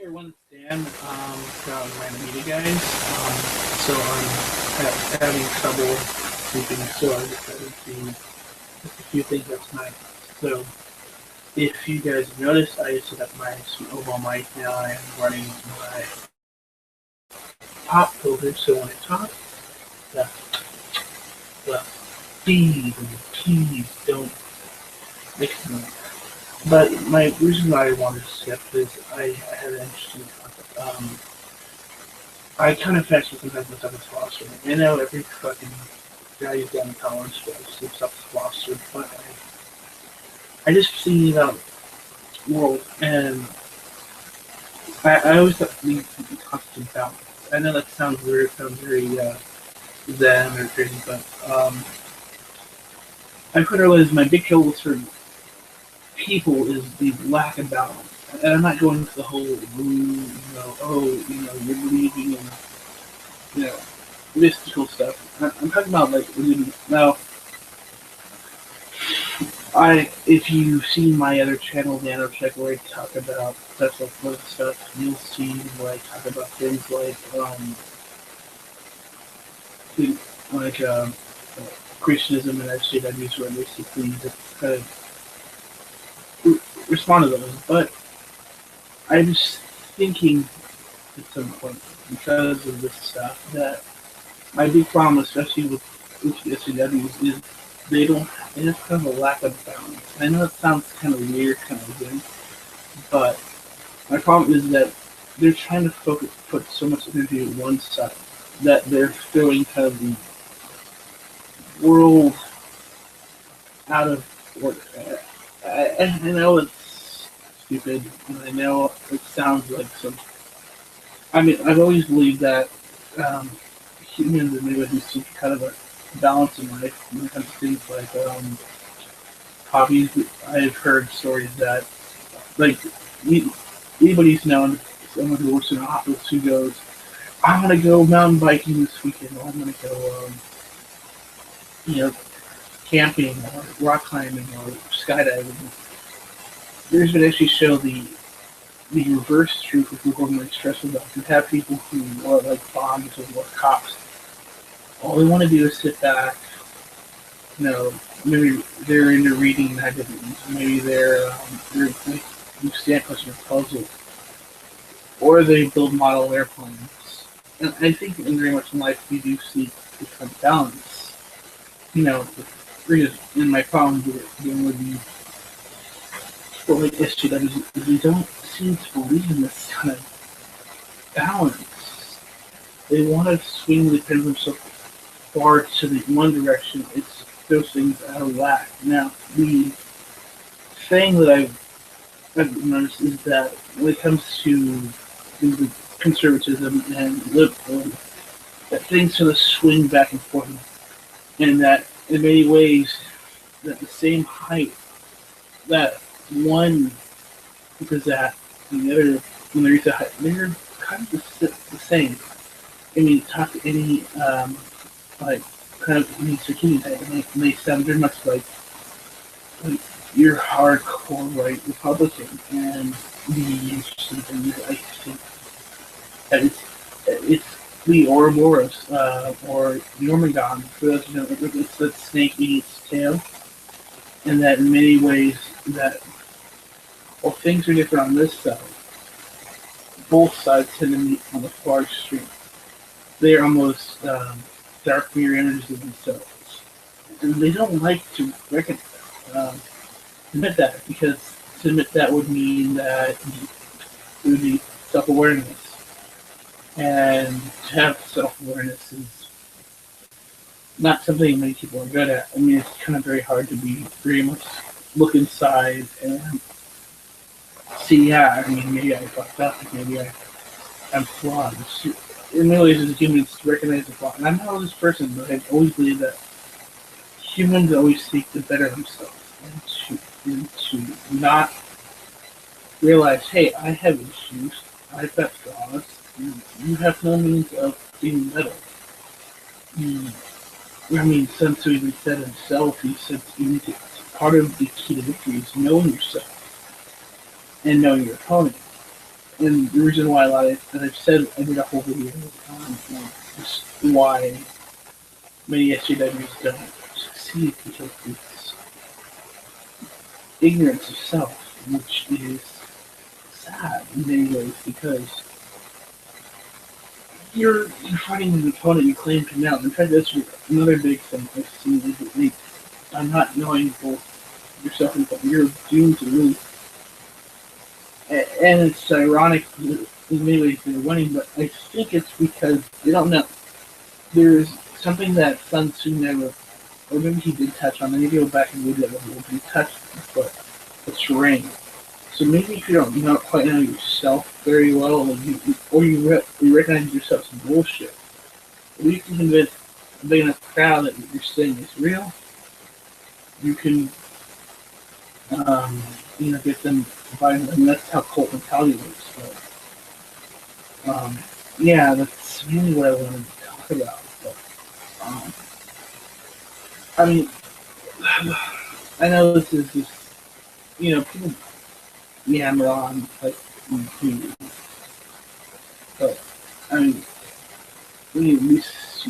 Hey everyone, it's Dan from Random Media Guys. So I'm having trouble sleeping, so I decided to just a few things last night. So if you guys have noticed, I set up my sweet mobile mic now. I am running my pop filter, so when I talk, the, the D's and the P's don't mix them. But my reason why I wanted to skip is I had an interesting concept. I kind of fashion sometimes myself as Foster. I know every fucking guy who's down in college sleeps up as Foster, but I just see the world, and I always thought we need to be constant balance. I know that sounds weird, it sounds very zen or crazy, but I've heard realize my big trouble for people is the lack of balance. And I'm not going into the whole, you're believing in, you know, mystical stuff. I'm talking about like religion. Now, if you've seen my other channel, Nano Check, where I talk about Tesla flood stuff, you'll see where I talk about things like Christianism and SJWs, where basically just kind of respond to those. But I was thinking at some point, because of this stuff, that my big problem, especially with the SJWs, is they have kind of a lack of balance. I know it sounds kind of weird, kind of thing, but my problem is that they're trying to put so much energy at one side that they're throwing kind of the world out of order. I know it's stupid, and I know it sounds like some. I mean, I've always believed that humans and maybe seek kind of a balance in life when it comes to things like hobbies. I've heard stories that, like, anybody's known someone who works in an office who goes, "I'm gonna go mountain biking this weekend, or I'm gonna go, you know, camping or rock climbing or skydiving." There's been actually show the reverse truth of people who are stressed about. You have people who are like bombs or cops. All they want to do is sit back. Maybe they're into reading magazines. Maybe they're like stamp collecting puzzles, or they build model airplanes. And I think in very much in life we do seek this kind of balance. In my problem with the what like SGWs is we don't seem to believe in this kind of balance. They want to swing the pendulum so far to the one direction, it's those things out of whack. Now, the thing that I've noticed is that when it comes to the conservatism and liberalism, that things sort of swing back and forth, and that in many ways, that the same height that one is at and the other, when they reach the height, they're kind of the same. I mean, talk to any like kind of any circadian type, and they sound very much like your hardcore right Republican. And the interesting thing is, I think that it's the Ouroboros or Jormungand. For those who know, it's the snake eating its tail, and that in many ways that while things are different on this side, both sides tend to meet on the far extreme. They're almost dark mirror images of themselves. And they don't like to admit that, because to admit that would mean that it would be self-awareness. And to have self-awareness is not something many people are good at. I mean, it's kind of very hard to be very much look inside and see, yeah, I mean, maybe I fucked up, maybe I'm flawed. In many ways, as a human, it's to recognize the flaw. And I'm not this person, but I've always believed that humans always seek to better themselves and to not realize, hey, I have issues, I've got flaws, and you have no means of being better. I mean, Sun Tzu even said himself, he said, part of the key to victory is knowing yourself and knowing your opponent. and the reason why as I've said, I did a whole video on just why many SJWs don't succeed because it's ignorance of self, which is sad in many ways because you're fighting an opponent you claim to know. In fact, that's another big thing I've seen is that by not knowing both yourself and what you're doomed to lose. And it's ironic in many ways they're winning, but I think it's because they don't know. There's something that Sun Tzu never, or maybe he did touch on, and maybe go back and read that a little bit, he touched but the terrain. So maybe if you don't quite know yourself very well, or you recognize yourself as bullshit, or you can convince a big enough crowd that what you're saying is real, you can, get them to buy it, and that's how cult mentality works. But, yeah, that's really what I wanted to talk about. But, I mean, I know this is just, people yammer on, like, but, I mean, we need at least,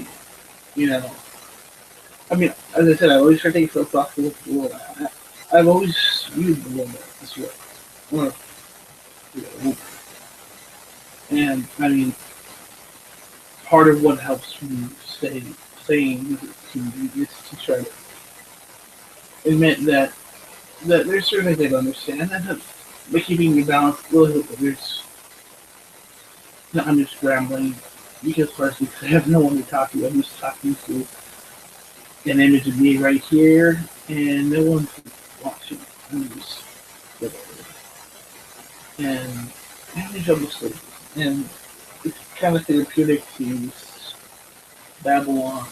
I mean, as I said, I always try to take a philosophical look at the world. I've always viewed the world this way. Or, and, I mean, part of what helps me stay sane is to try to admit that there's certain things I don't understand, and by keeping me balanced, really, I'm just rambling, because personally, I have no one to talk to. I'm just talking to an image of me right here, and no one's watching. I'm just whatever. And I have to trouble sleep. And it's kind of therapeutic to just babble on,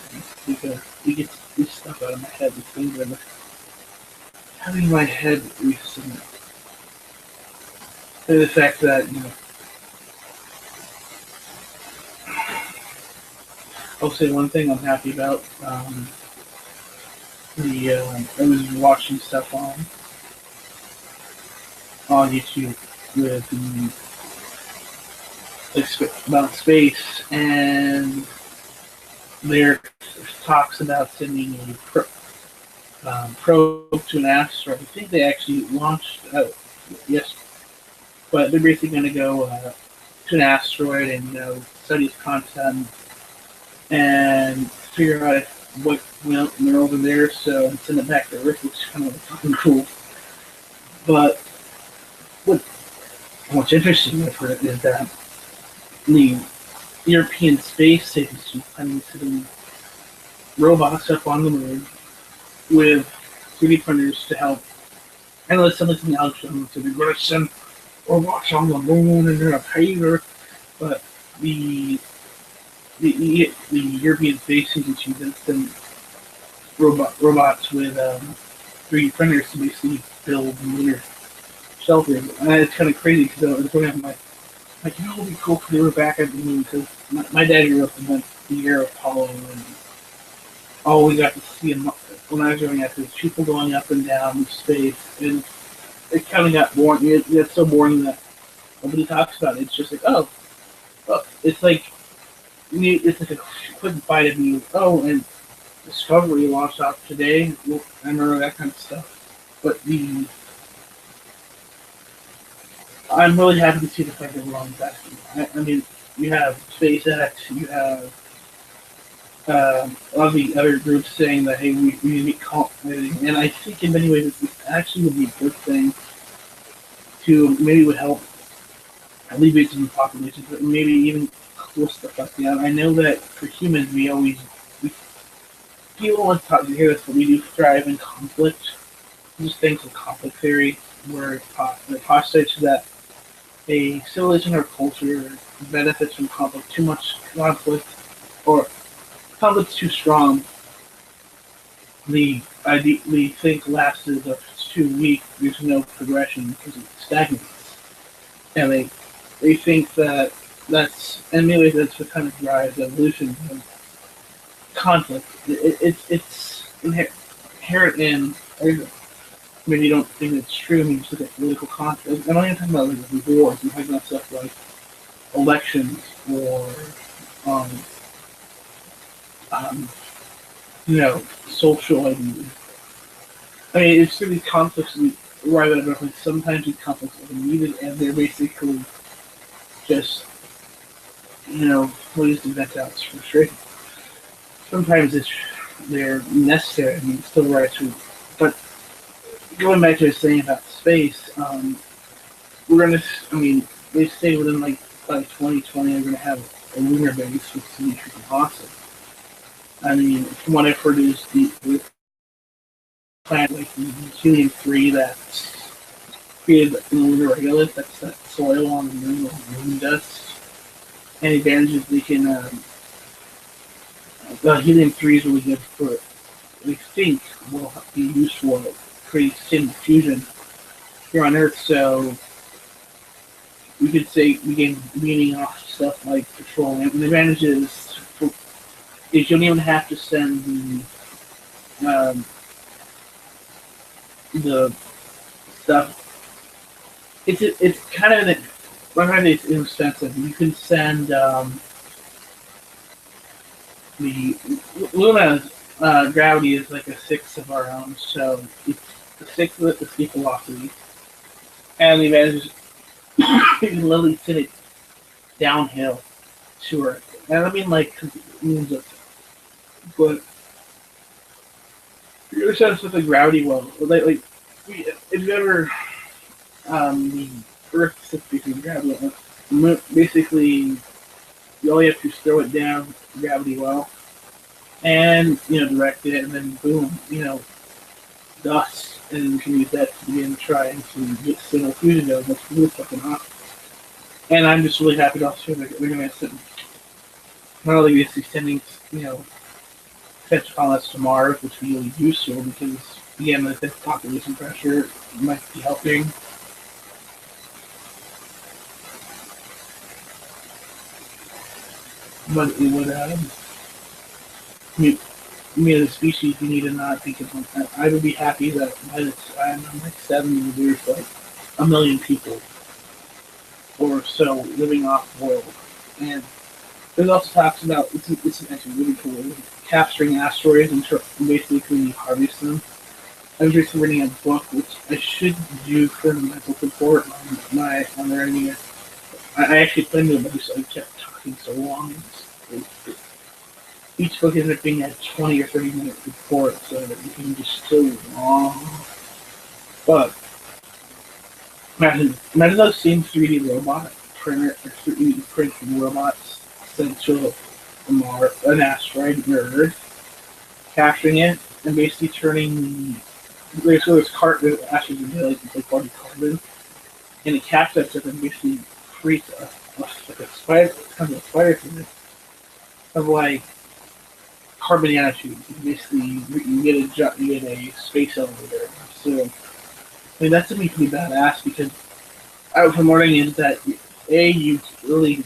because it gets this stuff out of my head, the things that I'm having my head recently. And the fact that, I'll say one thing I'm happy about. I was watching stuff on YouTube with about space, and there talks about sending a probe to an asteroid. I think they actually launched out yesterday, but they're basically going to go to an asteroid and study its content and figure out what went they're over there, so and send it back to Earth, which is kind of fucking cool. But what's interesting with it is that the European Space Agency planning to send robots up on the moon with 3D printers to help analyze some of the technology. So they're going to send robots on the moon and they're going to pay Earth, but the European Space Agency does send robots with 3D printers to basically build lunar shelters. And it's kind of crazy because I was going to have it would be cool if they were back at the moon, because my dad grew up in the year of Apollo, and all we got to see when I was growing up was people going up and down space, and it kind of got boring. It's so boring that nobody talks about it. It's just like, oh, look, it's like a quick bite of news. Oh, and Discovery launched out today. Well, I remember that kind of stuff. But I'm really happy to see the fact that we're on that. I mean, you have SpaceX, you have a lot of the other groups saying that, hey, we need to meet, and I think in many ways it actually would be a good thing to maybe would help alleviate some of the population, but maybe even cool stuff like that. I know that for humans, people want to hear this, but we do thrive in conflict. Just things of conflict theory, where it postulates that a civilization or culture benefits from conflict. Too much conflict, or conflict's too strong. The think lapses, if it's too weak, there's no progression because it stagnates. And they think and maybe that's what kind of drives evolution. Conflict. It's inherent in everything. Maybe you don't think it's true. I mean, just look at political conflict. I'm not even talking about like wars. I'm talking about stuff like elections or um, um, social ideas. I mean, it's through these conflicts we arrive at a reference. Sometimes these conflicts are needed, and they're basically just, ways to vent out frustration. Sometimes they're necessary. I mean, it's still right to. But going back to the saying about space, we're gonna. I mean, they say within like by 2020, we're gonna have a lunar base, which is freaking awesome. I mean, from what I've heard, is the planet like the helium-3 that's created in the lunar regolith. That's that soil on the moon or moon dust. And advantages they can. The helium-3 is really good for. We think will be useful for creating thin fusion here on Earth. So we could say we gain meaning off stuff like petroleum. And the advantage is you don't even have to send the stuff. It's kind of it's inexpensive. You can send the Luna's gravity is like a sixth of our own, so it's a sixth of the escape velocity. And the advantage is you can literally send it downhill to Earth. And I mean, like, cause it means it. But you're sense with the gravity well. Like if you ever the Earth is basically gravity well, basically all you have to do is throw it down gravity well, and direct it, and then boom, dust, and you can use that to begin trying to get single fusion going. That's really fucking awesome. And I'm just really happy to also they're going to send not only just extending, potential colonists to Mars, which would be really useful because again, the population pressure might be helping. But it would, me as a species, we need to not think of that. I would be happy that by the time I'm like 70, there's like a million people or so living off the world. And there's also talks about, it's actually really cool, capturing asteroids and basically harvest them. I was recently reading a book, which I should do for my book report on their idea. I actually planned it, but I kept talking so long. Each book ends up being a 20 or 30-minute report, so that you can just so long. But imagine those same 3D robot printer or 3D printing robots sent to an asteroid near Earth, capturing it and basically turning there's actually like body carbon, and it captures it and basically creates like a spider, kind of a spider thing of like carbon nanotubes. Basically, you get a space elevator. So, I mean, that's something pretty badass because what I'm learning is that you really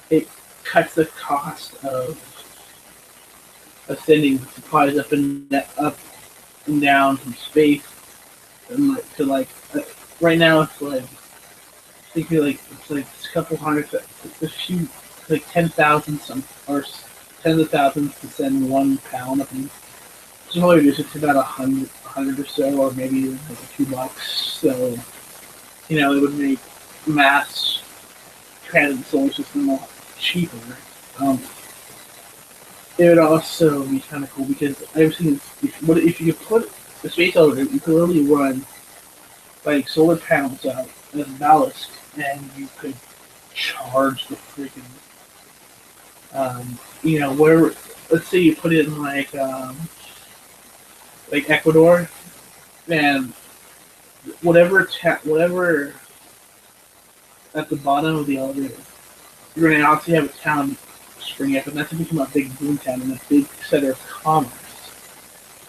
it cuts the cost of sending supplies up and down from space, and right now it's like I think it's like a couple hundred, a few like 10,000 or tens of thousands to send 1 pound. I think so it's about 100 or so, or maybe like a few bucks. So it would make mass transit the solar system a lot cheaper. It would also be kind of cool because I've seen if you put the space elevator, you could literally run like solar panels out as ballast, and you could charge the freaking where let's say you put it in like Ecuador, and whatever at the bottom of the elevator, you're going to obviously have a town spring up, and that's going to become a big boom town and a big center of commerce.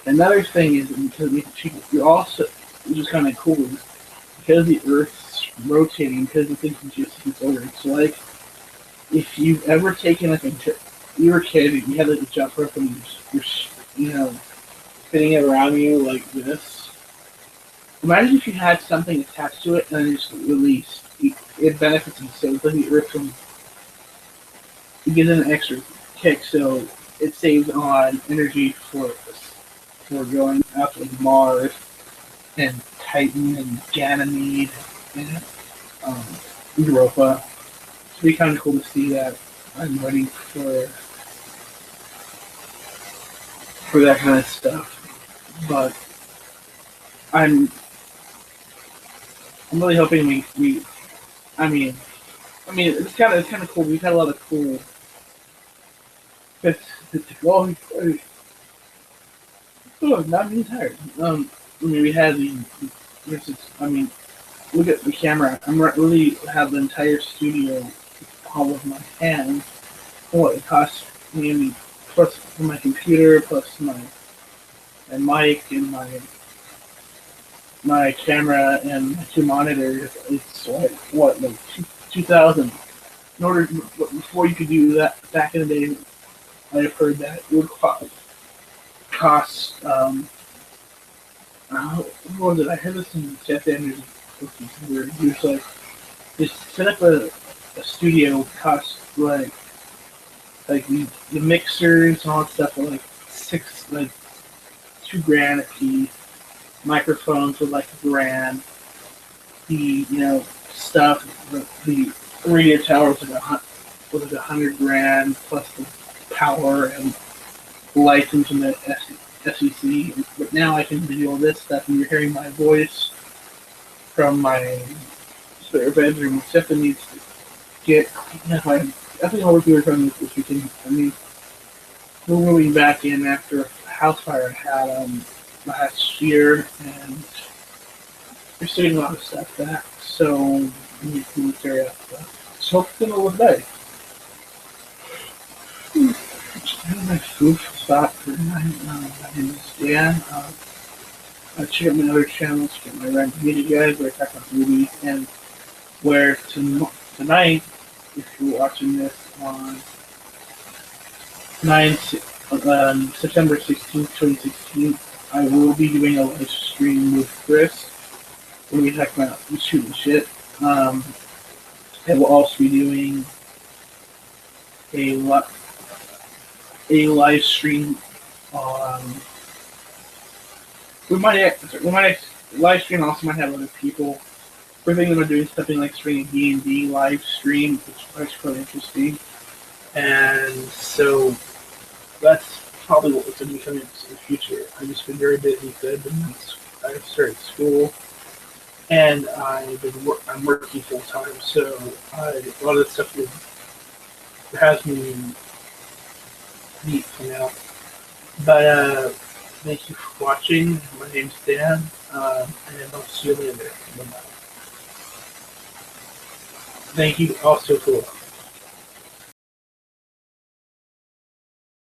Another thing is because we cheaper, you're also, which is kind of cool, is because the Earth's rotating, because the things just keep order. So like, if you've ever taken like you were a kid, and you had like a jump rope and you're spinning it around you like this. Imagine if you had something attached to it and then just released. It benefits you, so it doesn't get ripped from. It gives it an extra kick, so it saves on energy for going out to like Mars and Titan and Ganymede and Europa. It'd be kind of cool to see that. I'm waiting for that kind of stuff, but I'm I'm really hoping we I mean it's kind of cool. We've had a lot of cool. It's, oh, oh, not being tired. We had for instance, look at the camera. I'm really have the entire studio all of my hands. What it costs me, plus my computer, plus my mic and my camera and my two monitors. It's like what, like 2,000. In order before you could do that back in the day, I've heard that it would cost what was it? I heard this in Jeff Andrews' cookies where he was like, just set up a studio would cost like the mixers and all that stuff were like $2,000 a piece. Microphones were like $1,000. The stuff the radio tower was like $100,000 plus the power and license from the SEC. But now I can do all this stuff, and you're hearing my voice from my spare bedroom. Stefan needs to get. I think I'll work on this weekend. We're moving back in after a house fire I had last year, and we're getting a lot of stuff back. So we need to move area stuff. So it's gonna look nice. I have my food spot for tonight. My name is Dan. Check out my other channels, check my random media guys where I talk about movies, and where tonight, if you're watching this on September 16th, 2016, I will be doing a live stream with Chris where we talk about shooting shit. I will also be doing a live stream on. We might live stream also might have other people. We're thinking about doing something like streaming D&D live stream, which is quite interesting. And so that's probably what was going to be coming in the future. I've just been very busy since I started school, and I'm working full time. So a lot of this stuff has me neat for now. But thank you for watching. My name's Dan, and I'll see you later. Bye-bye. Thank you also for